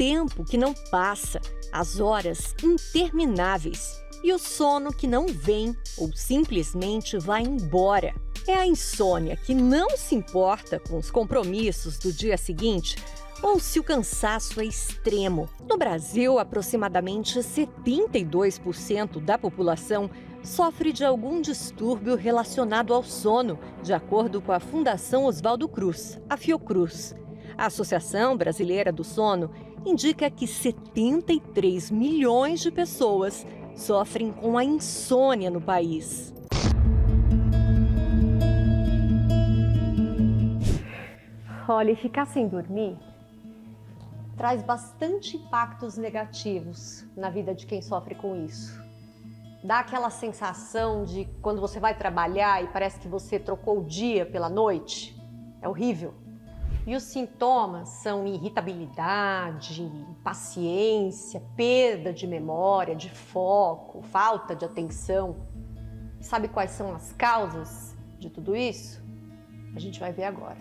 tempo que não passa, as horas intermináveis e o sono que não vem ou simplesmente vai embora. É a insônia que não se importa com os compromissos do dia seguinte ou se o cansaço é extremo. No Brasil, aproximadamente 72% da população sofre de algum distúrbio relacionado ao sono, de acordo com a Fundação Oswaldo Cruz, a Fiocruz. A Associação Brasileira do Sono indica que 73 milhões de pessoas sofrem com a insônia no país. Olha, e ficar sem dormir traz bastante impactos negativos na vida de quem sofre com isso. Dá aquela sensação de quando você vai trabalhar e parece que você trocou o dia pela noite. É horrível. E os sintomas são irritabilidade, impaciência, perda de memória, de foco, falta de atenção. Sabe quais são as causas de tudo isso? A gente vai ver agora.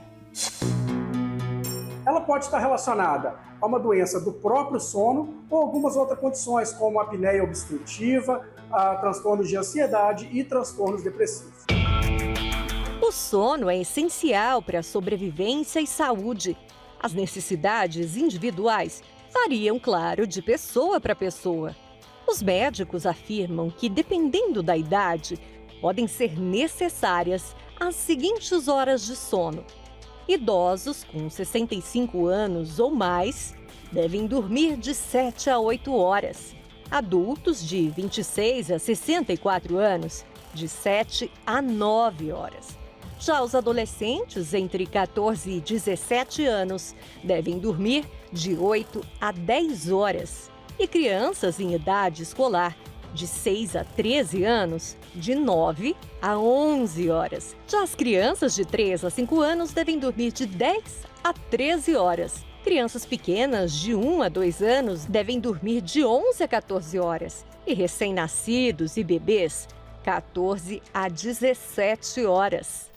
Ela pode estar relacionada a uma doença do próprio sono ou algumas outras condições, como apneia obstrutiva, transtornos de ansiedade e transtornos depressivos. O sono é essencial para a sobrevivência e saúde. As necessidades individuais variam, claro, de pessoa para pessoa. Os médicos afirmam que, dependendo da idade, podem ser necessárias as seguintes horas de sono. Idosos com 65 anos ou mais devem dormir de 7 a 8 horas. Adultos de 26 a 64 anos, de 7 a 9 horas. Já os adolescentes entre 14 e 17 anos devem dormir de 8 a 10 horas. E crianças em idade escolar, de 6 a 13 anos, de 9 a 11 horas. Já as crianças de 3 a 5 anos devem dormir de 10 a 13 horas. Crianças pequenas de 1 a 2 anos devem dormir de 11 a 14 horas. E recém-nascidos e bebês, 14 a 17 horas.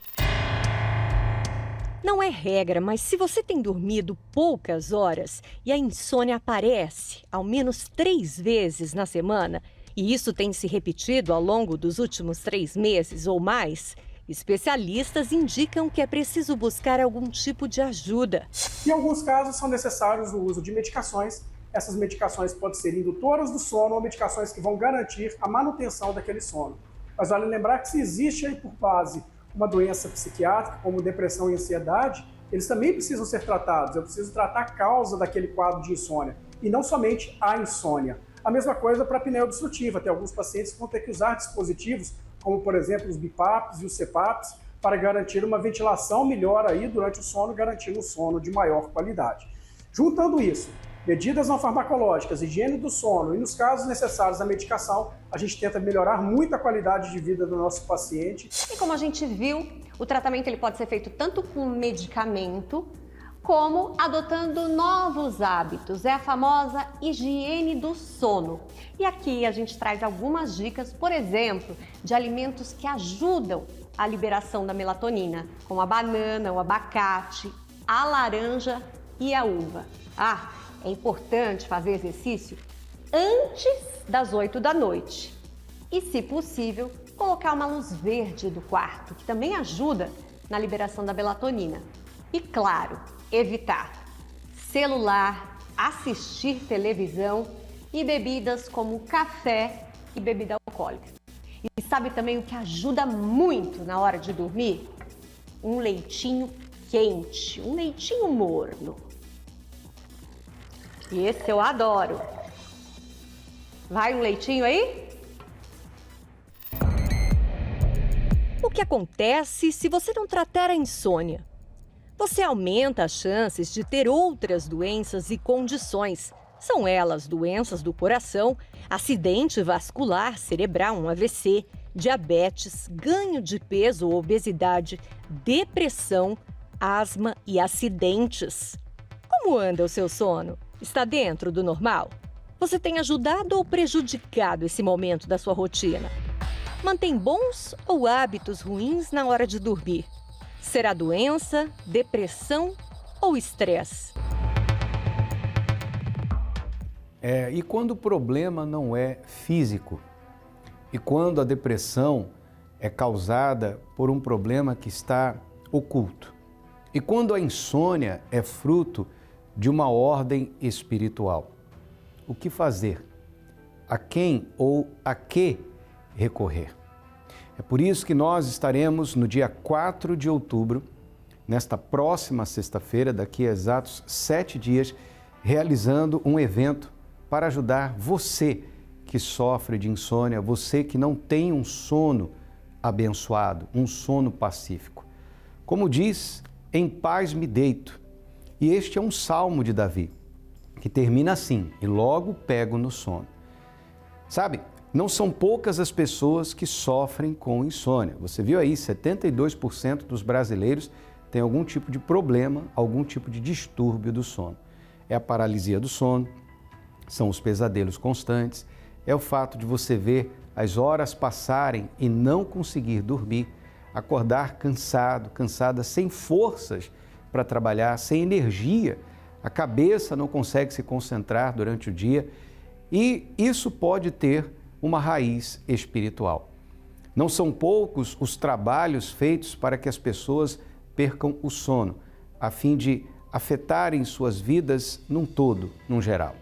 Não é regra, mas se você tem dormido poucas horas e a insônia aparece ao menos 3 vezes na semana, e isso tem se repetido ao longo dos últimos 3 meses ou mais, especialistas indicam que é preciso buscar algum tipo de ajuda. Em alguns casos, são necessários o uso de medicações. Essas medicações podem ser indutoras do sono ou medicações que vão garantir a manutenção daquele sono. Mas vale lembrar que se existe aí por base uma doença psiquiátrica, como depressão e ansiedade, eles também precisam ser tratados. Eu preciso tratar a causa daquele quadro de insônia e não somente a insônia. A mesma coisa para a apneia obstrutiva. Tem alguns pacientes que vão ter que usar dispositivos, como por exemplo os BiPAPs e os CPAPs, para garantir uma ventilação melhor aí durante o sono, garantindo um sono de maior qualidade. Juntando isso, medidas não farmacológicas, higiene do sono e, nos casos necessários, a medicação, a gente tenta melhorar muito a qualidade de vida do nosso paciente. E como a gente viu, o tratamento ele pode ser feito tanto com medicamento, como adotando novos hábitos. É a famosa higiene do sono. E aqui a gente traz algumas dicas, por exemplo, de alimentos que ajudam a liberação da melatonina, como a banana, o abacate, a laranja e a uva. É importante fazer exercício antes das 8 da noite. E, se possível, colocar uma luz verde do quarto, que também ajuda na liberação da melatonina. E, claro, evitar celular, assistir televisão e bebidas como café e bebida alcoólica. E sabe também o que ajuda muito na hora de dormir? Um leitinho quente, um leitinho morno. E esse eu adoro. Vai um leitinho aí? O que acontece se você não tratar a insônia? Você aumenta as chances de ter outras doenças e condições. São elas doenças do coração, acidente vascular cerebral, um AVC, diabetes, ganho de peso ou obesidade, depressão, asma e acidentes. Como anda o seu sono? Está dentro do normal? Você tem ajudado ou prejudicado esse momento da sua rotina? Mantém bons ou hábitos ruins na hora de dormir? Será doença, depressão ou estresse? E quando o problema não é físico? E quando a depressão é causada por um problema que está oculto? E quando a insônia é fruto de uma ordem espiritual? O que fazer? A quem ou a que recorrer? É por isso que nós estaremos no dia 4 de outubro, nesta próxima sexta-feira, daqui a exatos 7 dias, realizando um evento para ajudar você que sofre de insônia, você que não tem um sono abençoado, um sono pacífico. Como diz, em paz me deito. E este é um salmo de Davi, que termina assim, e logo pego no sono. Sabe, não são poucas as pessoas que sofrem com insônia. Você viu aí, 72% dos brasileiros têm algum tipo de problema, algum tipo de distúrbio do sono. É a paralisia do sono, são os pesadelos constantes, é o fato de você ver as horas passarem e não conseguir dormir, acordar cansado, cansada, sem forças para trabalhar, sem energia, a cabeça não consegue se concentrar durante o dia e isso pode ter uma raiz espiritual. Não são poucos os trabalhos feitos para que as pessoas percam o sono, a fim de afetarem suas vidas num todo, num geral.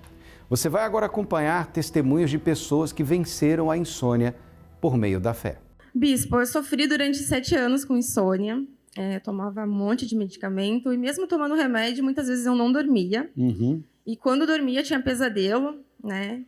Você vai agora acompanhar testemunhos de pessoas que venceram a insônia por meio da fé. Bispo, eu sofri durante 7 anos com insônia, tomava um monte de medicamento e mesmo tomando remédio, muitas vezes eu não dormia. E quando dormia tinha pesadelo, né?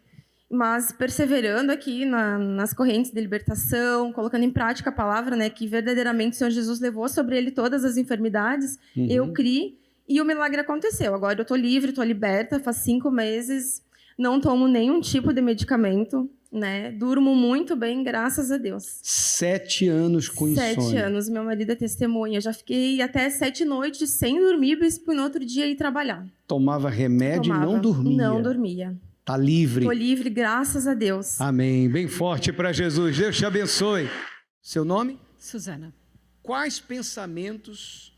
Mas perseverando aqui nas correntes de libertação, colocando em prática a palavra, né, que verdadeiramente o Senhor Jesus levou sobre ele todas as enfermidades, eu criei e o milagre aconteceu. Agora eu estou livre, estou liberta, faz 5 meses, não tomo nenhum tipo de medicamento, né? Durmo muito bem, graças a Deus. 7 anos com insônia. 7 anos, meu marido é testemunha. Eu já fiquei até 7 noites sem dormir, bispo, e no outro dia ir trabalhar. Tomava remédio e não dormia. Não dormia. Tá livre. Estou livre, graças a Deus. Amém. Bem forte para Jesus. Deus te abençoe. Seu nome? Suzana. Quais pensamentos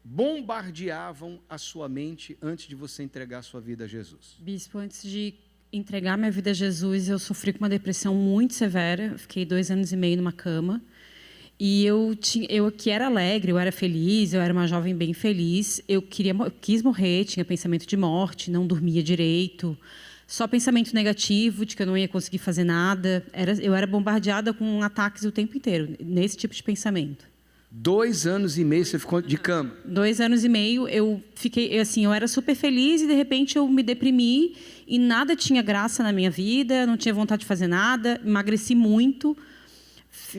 bombardeavam a sua mente antes de você entregar sua vida a Jesus? Bispo, antes de entregar minha vida a Jesus, eu sofri com uma depressão muito severa. Fiquei 2 anos e meio numa cama. E eu que era alegre, eu era feliz, eu era uma jovem bem feliz. Eu quis morrer, tinha pensamento de morte, não dormia direito. Só pensamento negativo, de que eu não ia conseguir fazer nada. Eu era bombardeada com ataques o tempo inteiro, nesse tipo de pensamento. 2 anos e meio você ficou de cama? 2 anos e meio, eu fiquei assim, eu era super feliz e de repente eu me deprimi e nada tinha graça na minha vida, não tinha vontade de fazer nada, emagreci muito,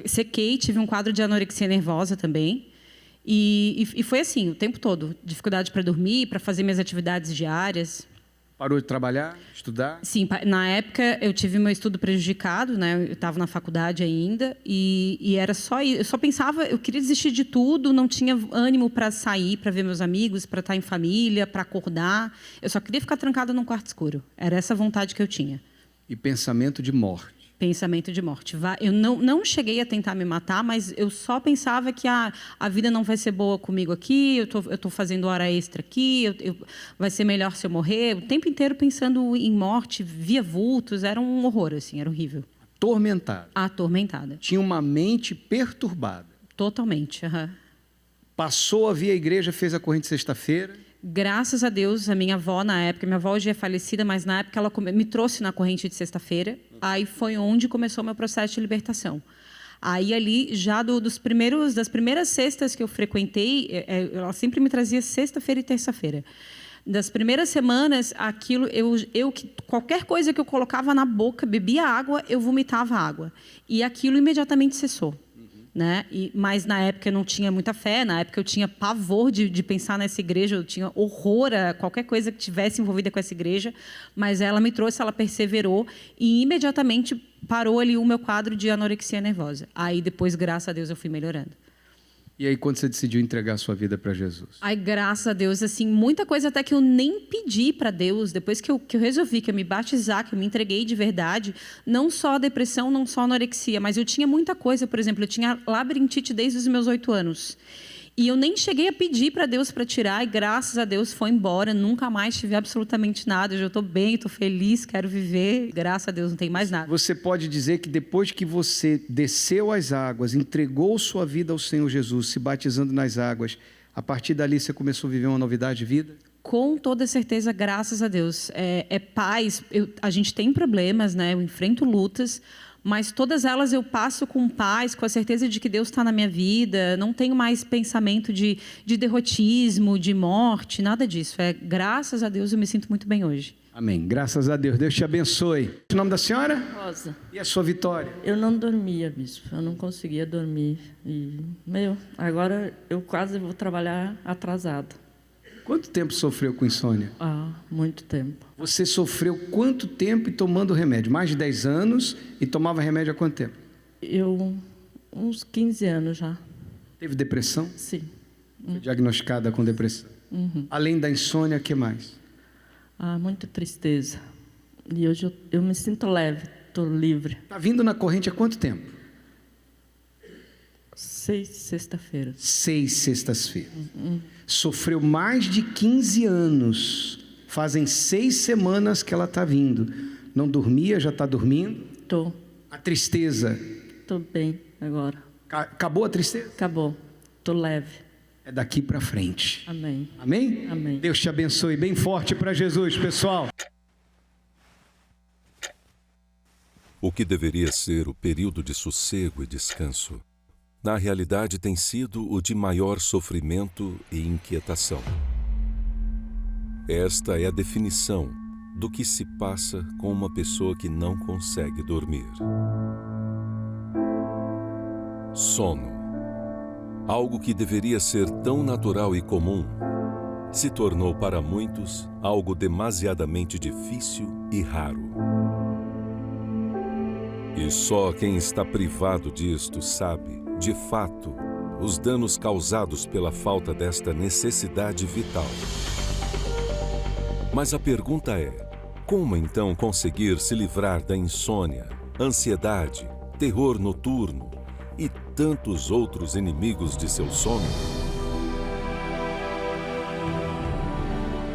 sequei, tive um quadro de anorexia nervosa também. E foi assim, o tempo todo, dificuldade para dormir, para fazer minhas atividades diárias. Parou de trabalhar, estudar? Sim, na época eu tive meu estudo prejudicado, né? Eu estava na faculdade ainda e era só isso. Eu só pensava, eu queria desistir de tudo, não tinha ânimo para sair, para ver meus amigos, para estar em família, para acordar. Eu só queria ficar trancada num quarto escuro. Era essa vontade que eu tinha. E pensamento de morte? Pensamento de morte. Eu não cheguei a tentar me matar, mas eu só pensava que a vida não vai ser boa comigo aqui, eu tô fazendo hora extra aqui, vai ser melhor se eu morrer. O tempo inteiro pensando em morte, via vultos, era um horror, assim, era horrível. Atormentada? Atormentada. Tinha uma mente perturbada? Totalmente. Passou a vir à igreja, fez a corrente sexta-feira? Graças a Deus, a minha avó na época, minha avó hoje é falecida, mas na época ela me trouxe na corrente de sexta-feira. Aí foi onde começou o meu processo de libertação. Aí ali, já das primeiras sextas que eu frequentei, ela sempre me trazia sexta-feira e terça-feira. Das primeiras semanas, aquilo, qualquer coisa que eu colocava na boca, bebia água, eu vomitava água. E aquilo imediatamente cessou. Né? Mas na época eu não tinha muita fé, na época eu tinha pavor de pensar nessa igreja, eu tinha horror a qualquer coisa que tivesse envolvida com essa igreja, mas ela me trouxe, ela perseverou e imediatamente parou ali o meu quadro de anorexia nervosa. Aí depois, graças a Deus, eu fui melhorando. E aí, quando você decidiu entregar a sua vida para Jesus? Aí, graças a Deus, assim, muita coisa até que eu nem pedi para Deus, depois que eu resolvi, que eu me batizar, que eu me entreguei de verdade, não só a depressão, não só a anorexia, mas eu tinha muita coisa, por exemplo, eu tinha labirintite desde os meus 8 anos. E eu nem cheguei a pedir para Deus para tirar, e graças a Deus foi embora. Nunca mais tive absolutamente nada. Eu estou bem, estou feliz, quero viver. Graças a Deus não tem mais nada. Você pode dizer que depois que você desceu às águas, entregou sua vida ao Senhor Jesus, se batizando nas águas, a partir dali você começou a viver uma novidade de vida? Com toda certeza, graças a Deus. Paz, a gente tem problemas, né? Eu enfrento lutas, mas todas elas eu passo com paz, com a certeza de que Deus está na minha vida. Não tenho mais pensamento de derrotismo, de morte, nada disso. Graças a Deus eu me sinto muito bem hoje. Amém. Graças a Deus. Deus te abençoe. O nome da senhora? Rosa. E a sua vitória? Eu não dormia, bispo. Eu não conseguia dormir. E, agora eu quase vou trabalhar atrasado. Quanto tempo sofreu com insônia? Muito tempo. Você sofreu quanto tempo e tomando remédio? Mais de 10 anos e tomava remédio há quanto tempo? Uns 15 anos já. Teve depressão? Sim. Foi diagnosticada com depressão. Além da insônia, o que mais? Muita tristeza. E hoje eu me sinto leve, estou livre. Está vindo na corrente há quanto tempo? 6 sexta-feiras. 6 sextas-feiras. Sofreu mais de 15 anos. Fazem 6 semanas que ela está vindo. Não dormia, já está dormindo? Estou. A tristeza? Estou bem agora. Acabou a tristeza? Acabou. Estou leve. É daqui para frente. Amém. Amém? Amém. Deus te abençoe. Bem forte para Jesus, pessoal. O que deveria ser o período de sossego e descanso, na realidade tem sido o de maior sofrimento e inquietação. Esta é a definição do que se passa com uma pessoa que não consegue dormir. Sono. Algo que deveria ser tão natural e comum, se tornou para muitos algo demasiadamente difícil e raro. E só quem está privado disto sabe, de fato, os danos causados pela falta desta necessidade vital. Mas a pergunta é: como então conseguir se livrar da insônia, ansiedade, terror noturno e tantos outros inimigos de seu sono?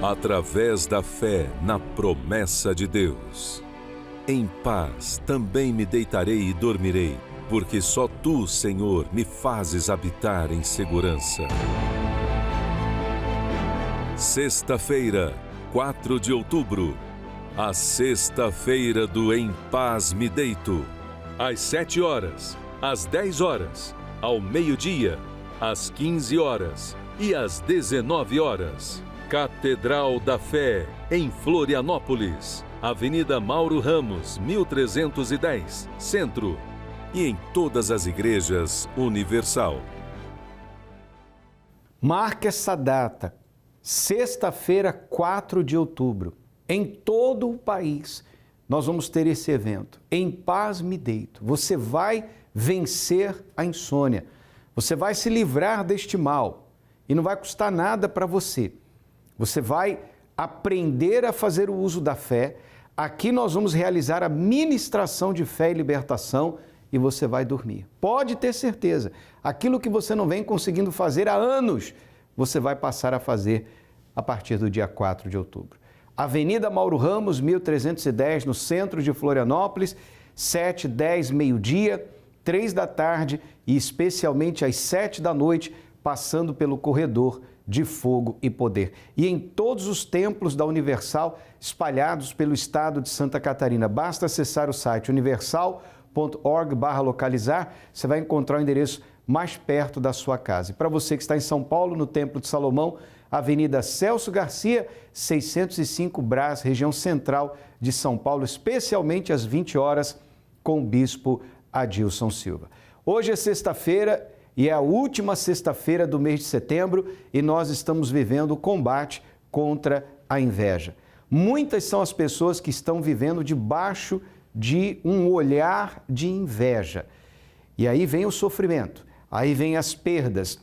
Através da fé na promessa de Deus. Em paz também me deitarei e dormirei, porque só Tu, Senhor, me fazes habitar em segurança. Sexta-feira, 4 de outubro, a sexta-feira do Em Paz Me Deito, às 7 horas, às 10 horas, ao meio-dia, às 15 horas e às 19 horas. Catedral da Fé, em Florianópolis, Avenida Mauro Ramos, 1310, Centro, e em todas as igrejas Universal. Marque essa data, sexta-feira, 4 de outubro. Em todo o país, nós vamos ter esse evento. Em Paz Me Deito. Você vai vencer a insônia. Você vai se livrar deste mal. E não vai custar nada para você. Você vai aprender a fazer o uso da fé. Aqui nós vamos realizar a ministração de fé e libertação e você vai dormir. Pode ter certeza, aquilo que você não vem conseguindo fazer há anos, você vai passar a fazer a partir do dia 4 de outubro. Avenida Mauro Ramos, 1310, no centro de Florianópolis, 7, 10, meio-dia, 3 da tarde e especialmente às 7 da noite, passando pelo corredor de fogo e poder. E em todos os templos da Universal, espalhados pelo estado de Santa Catarina. Basta acessar o site universal.org/localizar, você vai encontrar o endereço mais perto da sua casa. E para você que está em São Paulo, no Templo de Salomão, Avenida Celso Garcia, 605 Brás, região central de São Paulo, especialmente às 20 horas, com o Bispo Adilson Silva. Hoje é sexta-feira e é a última sexta-feira do mês de setembro e nós estamos vivendo o combate contra a inveja. Muitas são as pessoas que estão vivendo debaixo de um olhar de inveja. E aí vem o sofrimento, aí vem as perdas,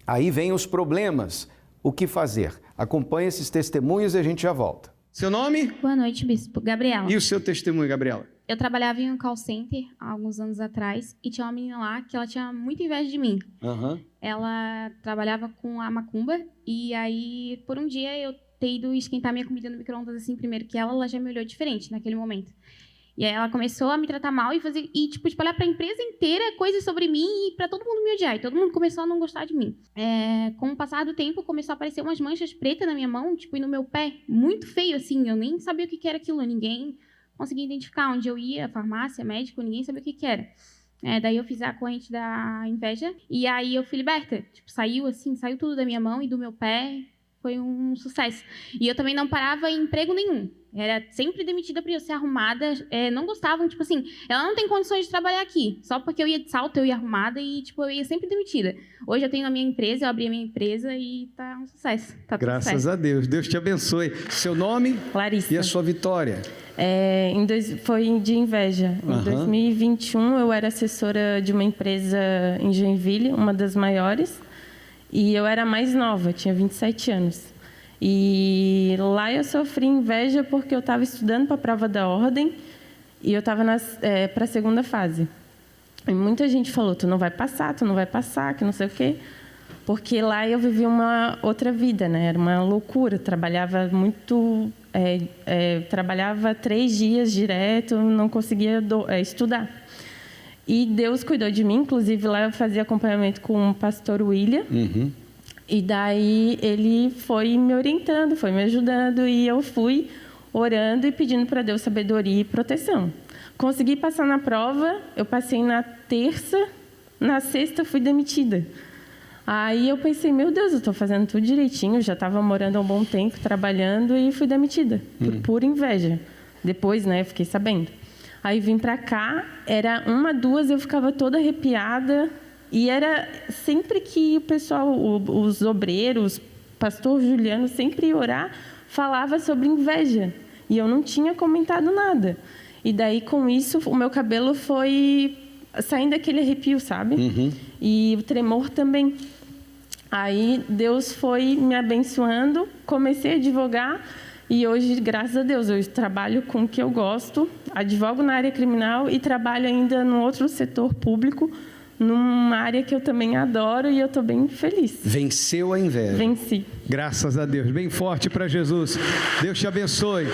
aí vem os problemas. O que fazer? Acompanhe esses testemunhos e a gente já volta. Seu nome? Boa noite, bispo. Gabriela. E o seu testemunho, Gabriela? Eu trabalhava em um call center há alguns anos atrás e tinha uma menina lá que ela tinha muita inveja de mim. Ela trabalhava com a macumba e aí, por um dia, eu ter ido esquentar minha comida no micro-ondas assim primeiro que ela já me olhou diferente naquele momento. E aí ela começou a me tratar mal e tipo, espalhar para a empresa inteira coisas sobre mim e para todo mundo me odiar. E todo mundo começou a não gostar de mim. Com o passar do tempo, começou a aparecer umas manchas pretas na minha mão, tipo, e no meu pé. Muito feio, assim. Eu nem sabia o que era aquilo. Ninguém conseguia identificar onde eu ia, farmácia, médico, ninguém sabia o que era. Daí eu fiz a corrente da inveja. E aí eu fui liberta. Tipo, saiu tudo da minha mão e do meu pé. Foi um sucesso. E eu também não parava em emprego nenhum. Era sempre demitida para eu ser arrumada. Não gostavam, tipo assim, ela não tem condições de trabalhar aqui. Só porque eu ia de salto, eu ia arrumada e, tipo, eu ia sempre demitida. Hoje eu tenho a minha empresa, eu abri a minha empresa e tá um sucesso. Tá tudo Graças certo. a Deus. Deus te abençoe. Seu nome? Larissa. E a sua vitória? Foi de inveja. Em 2021, eu era assessora de uma empresa em Joinville, uma das maiores. E eu era mais nova, tinha 27 anos. E lá eu sofri inveja porque eu estava estudando para a prova da ordem e eu estava para a segunda fase. E muita gente falou, tu não vai passar, que não sei o quê. Porque lá eu vivia uma outra vida, né? Era uma loucura. Trabalhava muito... trabalhava 3 dias direto, não conseguia estudar. E Deus cuidou de mim, inclusive lá eu fazia acompanhamento com o pastor William. E daí ele foi me orientando, foi me ajudando e eu fui orando e pedindo para Deus sabedoria e proteção. Consegui passar na prova, eu passei na terça, na sexta fui demitida. Aí eu pensei, meu Deus, eu estou fazendo tudo direitinho, já estava morando há um bom tempo, trabalhando e fui demitida, por pura inveja. Depois, né, eu fiquei sabendo. Aí vim para cá, era 1, 2, eu ficava toda arrepiada. E era sempre que o pessoal, os obreiros, pastor Juliano, sempre ia orar, falava sobre inveja. E eu não tinha comentado nada. E daí, com isso, o meu cabelo foi saindo daquele arrepio, sabe? E o tremor também. Aí Deus foi me abençoando, comecei a advogar. E hoje, graças a Deus, eu trabalho com o que eu gosto, advogo na área criminal e trabalho ainda no outro setor público, numa área que eu também adoro e eu estou bem feliz. Venceu a inveja. Venci. Graças a Deus. Bem forte para Jesus. Deus te abençoe.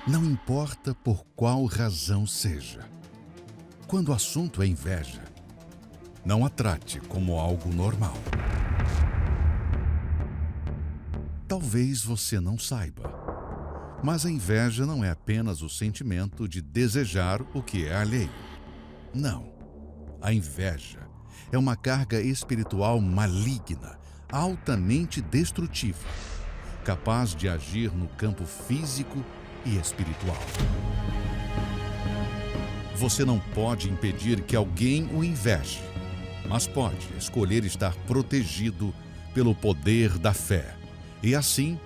Não importa por qual razão seja. Quando o assunto é inveja, não a trate como algo normal. Talvez você não saiba. Mas a inveja não é apenas o sentimento de desejar o que é alheio. Não. A inveja é uma carga espiritual maligna, altamente destrutiva, capaz de agir no campo físico e espiritual. Você não pode impedir que alguém o inveje, mas pode escolher estar protegido pelo poder da fé e, assim,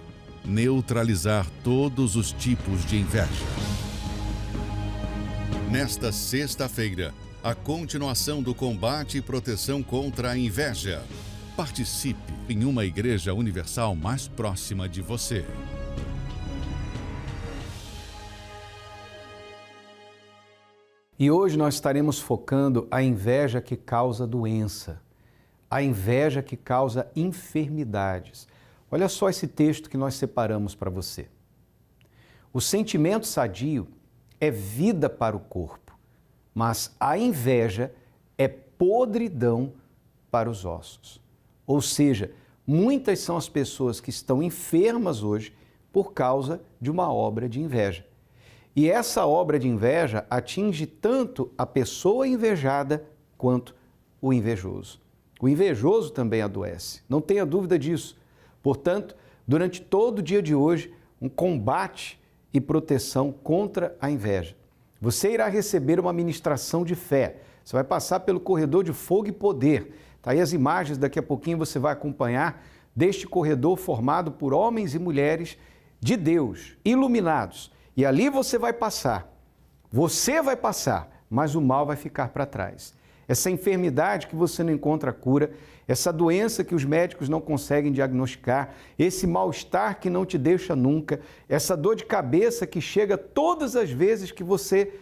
neutralizar todos os tipos de inveja. Nesta sexta-feira, a continuação do combate e proteção contra a inveja. Participe em uma igreja universal mais próxima de você. E hoje nós estaremos focando a inveja que causa doença, a inveja que causa enfermidades. Olha só esse texto que nós separamos para você. O sentimento sadio é vida para o corpo, mas a inveja é podridão para os ossos. Ou seja, muitas são as pessoas que estão enfermas hoje por causa de uma obra de inveja. E essa obra de inveja atinge tanto a pessoa invejada quanto o invejoso. O invejoso também adoece, não tenha dúvida disso. Portanto, durante todo o dia de hoje, um combate e proteção contra a inveja. Você irá receber uma ministração de fé. Você vai passar pelo corredor de fogo e poder. Tá aí as imagens, daqui a pouquinho você vai acompanhar deste corredor formado por homens e mulheres de Deus, iluminados. E ali você vai passar, mas o mal vai ficar para trás. essa enfermidade que você não encontra cura, essa doença que os médicos não conseguem diagnosticar, esse mal-estar que não te deixa nunca, essa dor de cabeça que chega todas as vezes que você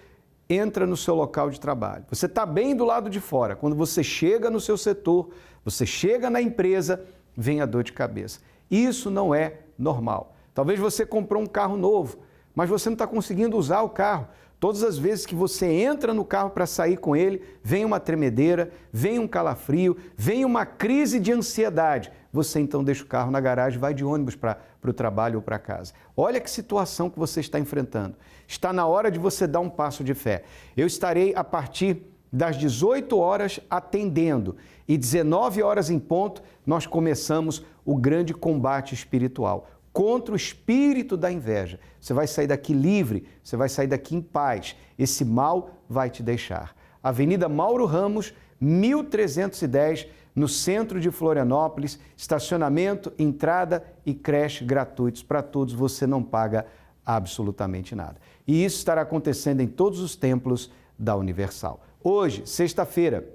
entra no seu local de trabalho. Você está bem do lado de fora. Quando você chega no seu setor, você chega na empresa, vem a dor de cabeça. Isso não é normal. Talvez você comprou um carro novo, mas você não está conseguindo usar o carro. Todas as vezes que você entra no carro para sair com ele, vem uma tremedeira, vem um calafrio, vem uma crise de ansiedade. Você então deixa o carro na garagem e vai de ônibus para o trabalho ou para casa. Olha que situação que você está enfrentando. Está na hora de você dar um passo de fé. Eu estarei a partir das 18 horas atendendo e 19 horas em ponto nós começamos o grande combate espiritual contra o espírito da inveja. Você vai sair daqui livre, você vai sair daqui em paz. Esse mal vai te deixar. Avenida Mauro Ramos, 1310, no centro de Florianópolis, estacionamento, entrada e creche gratuitos para todos, você não paga absolutamente nada. E isso estará acontecendo em todos os templos da Universal. Hoje, sexta-feira,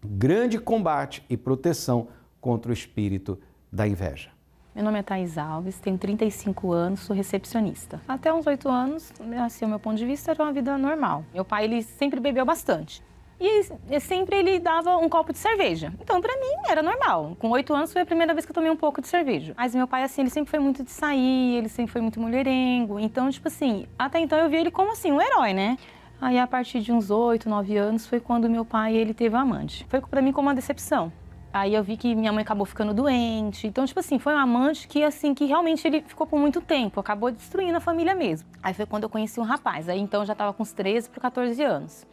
grande combate e proteção contra o espírito da inveja. Meu nome é Thaís Alves, tenho 35 anos, sou recepcionista. Até uns 8 anos, assim, o meu ponto de vista era uma vida normal. Meu pai, ele sempre bebeu bastante. E sempre ele dava um copo de cerveja. Então, pra mim, era normal. Com 8 anos, foi a primeira vez que eu tomei um pouco de cerveja. Mas meu pai, assim, ele sempre foi muito de sair, ele sempre foi muito mulherengo. Então, tipo assim, até então eu via ele como, assim, um herói, né? Aí, a partir de uns 8, 9 anos, foi quando meu pai, ele teve um amante. Foi pra mim como uma decepção. Aí eu vi que minha mãe acabou ficando doente. Então, tipo assim, foi um amante que, assim, que realmente ele ficou por muito tempo. Acabou destruindo a família mesmo. Aí foi quando eu conheci um rapaz. Aí, então, eu já tava com uns 13 para 14 anos.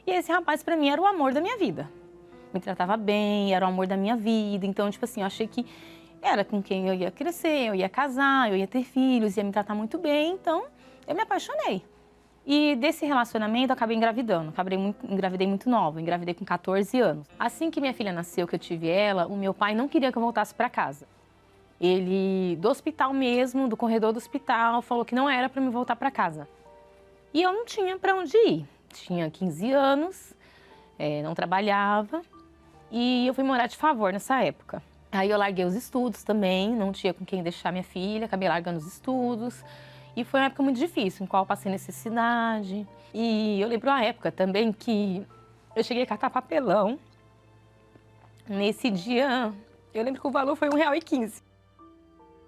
E esse rapaz, pra mim, era o amor da minha vida. Me tratava bem, era o amor da minha vida. Então, tipo assim, eu achei que era com quem eu ia crescer, eu ia casar, eu ia ter filhos, ia me tratar muito bem. Então, eu me apaixonei. E desse relacionamento, eu acabei engravidando. Engravidei muito nova, engravidei com 14 anos. Assim que minha filha nasceu, que eu tive ela, o meu pai não queria que eu voltasse para casa. Ele, do hospital mesmo, do corredor do hospital, falou que não era para me voltar para casa. E eu não tinha para onde ir. Tinha 15 anos, não trabalhava e eu fui morar de favor nessa época. Aí eu larguei os estudos também, não tinha com quem deixar minha filha, acabei largando os estudos. E foi uma época muito difícil, em qual eu passei necessidade. E eu lembro uma época também que eu cheguei a catar papelão. Nesse dia, eu lembro que o valor foi R$1,15.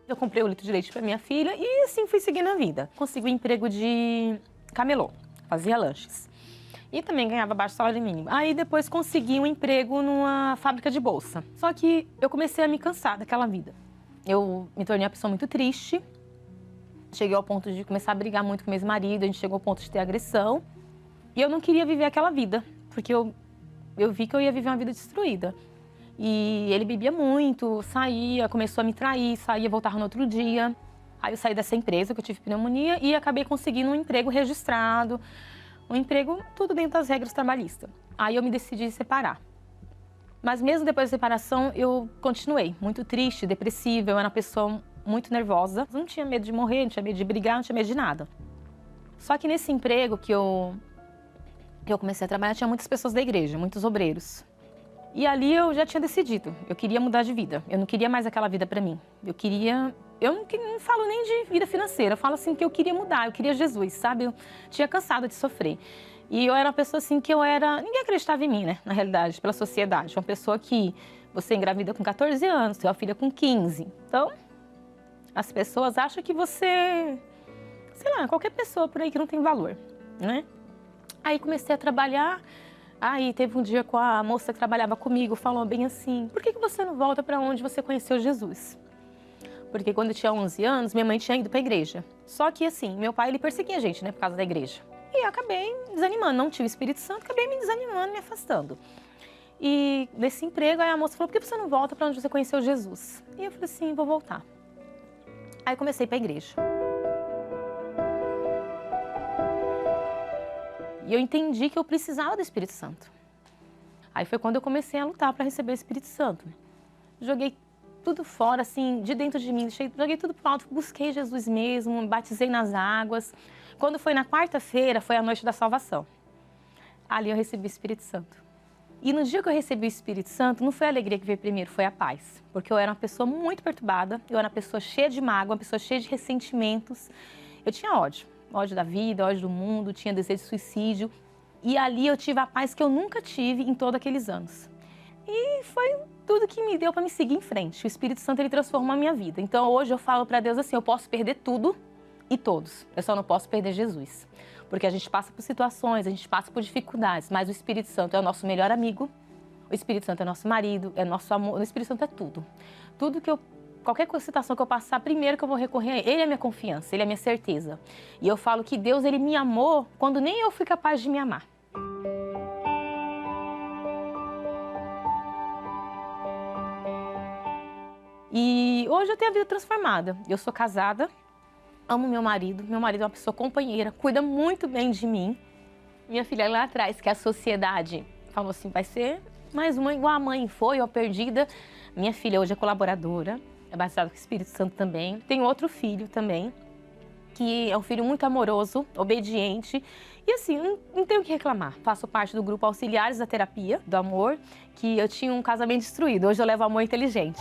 Eu comprei 1 litro de leite para minha filha e assim fui seguindo a vida. Consegui um emprego de camelô, fazia lanches. E também ganhava baixo salário mínimo. Aí depois consegui um emprego numa fábrica de bolsa. Só que eu comecei a me cansar daquela vida. Eu me tornei uma pessoa muito triste. Cheguei ao ponto de começar a brigar muito com meu ex-marido, a gente chegou ao ponto de ter agressão. E eu não queria viver aquela vida, porque eu vi que eu ia viver uma vida destruída. E ele bebia muito, saía, começou a me trair, saía, voltava no outro dia. Aí eu saí dessa empresa, que eu tive pneumonia, e acabei conseguindo um emprego registrado, um emprego tudo dentro das regras trabalhistas. Aí eu me decidi separar. Mas mesmo depois da separação, eu continuei muito triste, depressiva, eu era uma pessoa muito nervosa. Não tinha medo de morrer, não tinha medo de brigar, não tinha medo de nada. Só que nesse emprego que eu comecei a trabalhar, tinha muitas pessoas da igreja, muitos obreiros. E ali eu já tinha decidido, eu queria mudar de vida. Eu não queria mais aquela vida pra mim. Eu não falo nem de vida financeira, eu falo assim que eu queria mudar, eu queria Jesus, sabe? Eu tinha cansado de sofrer. E eu era uma pessoa assim que ninguém acreditava em mim, né? Na realidade, pela sociedade. Uma pessoa que você engravida com 14 anos, tem uma filha com 15. Então, as pessoas acham que você, sei lá, qualquer pessoa por aí que não tem valor, né? Aí comecei a trabalhar, aí teve um dia com a moça que trabalhava comigo, falou bem assim, por que você não volta para onde você conheceu Jesus? Porque quando eu tinha 11 anos, minha mãe tinha ido para a igreja. Só que assim, meu pai, ele perseguia a gente, né, por causa da igreja. E eu acabei desanimando, não tive Espírito Santo, acabei me desanimando, me afastando. E nesse emprego, aí a moça falou, por que você não volta para onde você conheceu Jesus? E eu falei assim, vou voltar. Aí comecei para a igreja. E eu entendi que eu precisava do Espírito Santo. Aí foi quando eu comecei a lutar para receber o Espírito Santo. Joguei tudo fora, assim, de dentro de mim, joguei tudo pro alto, busquei Jesus mesmo, me batizei nas águas. Quando foi na quarta-feira, foi a noite da salvação. Ali eu recebi o Espírito Santo. E no dia que eu recebi o Espírito Santo, não foi a alegria que veio primeiro, foi a paz. Porque eu era uma pessoa muito perturbada, eu era uma pessoa cheia de mágoa, uma pessoa cheia de ressentimentos. Eu tinha ódio da vida, ódio do mundo, tinha desejo de suicídio. E ali eu tive a paz que eu nunca tive em todos aqueles anos. E foi tudo que me deu para me seguir em frente. O Espírito Santo, ele transformou a minha vida. Então hoje eu falo para Deus assim, eu posso perder tudo e todos, eu só não posso perder Jesus. Porque a gente passa por situações, a gente passa por dificuldades, mas o Espírito Santo é o nosso melhor amigo, o Espírito Santo é nosso marido, é nosso amor, o Espírito Santo é tudo. Qualquer situação que eu passar, primeiro que eu vou recorrer a ele, ele é a minha confiança, ele é a minha certeza. E eu falo que Deus, ele me amou quando nem eu fui capaz de me amar. E hoje eu tenho a vida transformada. Eu sou casada, amo meu marido é uma pessoa companheira, cuida muito bem de mim. Minha filha lá atrás, que a sociedade falou assim, vai ser mais uma igual a mãe foi, ou perdida. Minha filha hoje é colaboradora, é batizada com o Espírito Santo também. Tenho outro filho também, que é um filho muito amoroso, obediente. E assim, não tenho o que reclamar. Faço parte do grupo Auxiliares da Terapia do Amor, que eu tinha um casamento destruído. Hoje eu levo amor inteligente.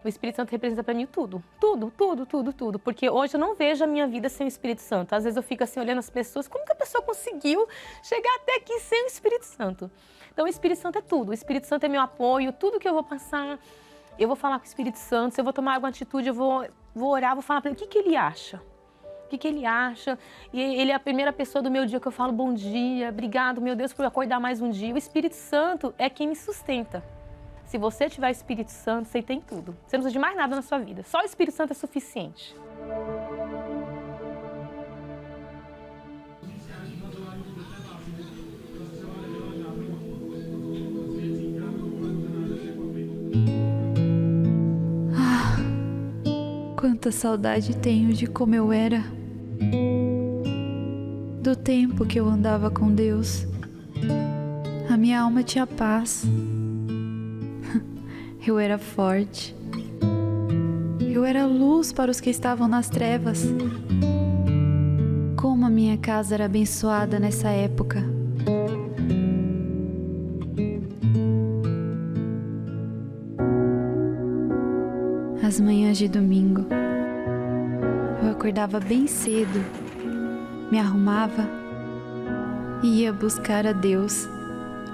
O Espírito Santo representa para mim tudo, tudo, porque hoje eu não vejo a minha vida sem o Espírito Santo. Às vezes eu fico assim olhando as pessoas, como que a pessoa conseguiu chegar até aqui sem o Espírito Santo? Então o Espírito Santo é tudo, o Espírito Santo é meu apoio, tudo que eu vou passar, eu vou falar com o Espírito Santo, se eu vou tomar alguma atitude, eu vou orar, vou falar para ele, o que ele acha? O que ele acha? E ele é a primeira pessoa do meu dia que eu falo, bom dia, obrigado, meu Deus, por acordar mais um dia. O Espírito Santo é quem me sustenta. Se você tiver o Espírito Santo, você tem tudo. Você não precisa de mais nada na sua vida. Só o Espírito Santo é suficiente. Ah, quanta saudade tenho de como eu era. Do tempo que eu andava com Deus. A minha alma tinha paz. Eu era forte. Eu era luz para os que estavam nas trevas. Como a minha casa era abençoada nessa época. As manhãs de domingo, eu acordava bem cedo, me arrumava e ia buscar a Deus,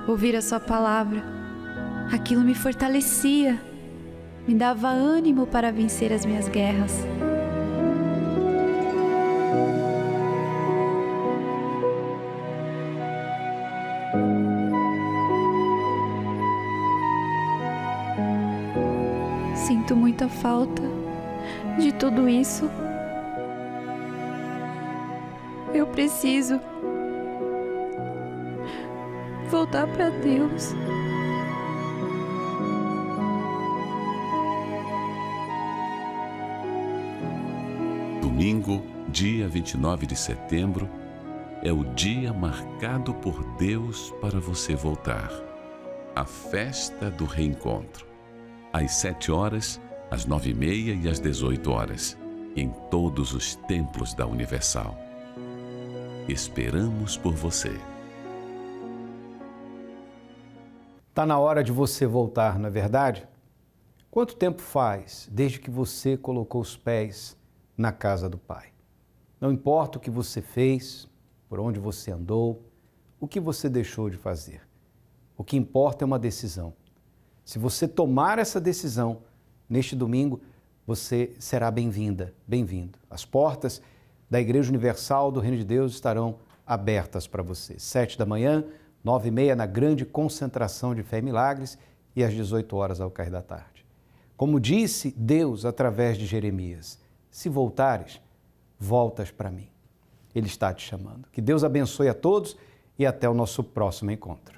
ouvir a sua palavra. Aquilo me fortalecia, me dava ânimo para vencer as minhas guerras. Sinto muita falta de tudo isso. Eu preciso voltar para Deus. Domingo, dia 29 de setembro, é o dia marcado por Deus para você voltar. A festa do reencontro. Às 7 horas, às 9h30 e às 18 horas, em todos os templos da Universal. Esperamos por você. Está na hora de você voltar, não é verdade? Quanto tempo faz desde que você colocou os pés na casa do Pai? Não importa o que você fez, por onde você andou, o que você deixou de fazer. O que importa é uma decisão. Se você tomar essa decisão, neste domingo, você será bem-vinda, bem-vindo. As portas da Igreja Universal do Reino de Deus estarão abertas para você. 7 da manhã, 9h30 na grande concentração de Fé e Milagres e às 18 horas ao cair da tarde. Como disse Deus através de Jeremias, se voltares, voltas para mim. Ele está te chamando. Que Deus abençoe a todos e até o nosso próximo encontro.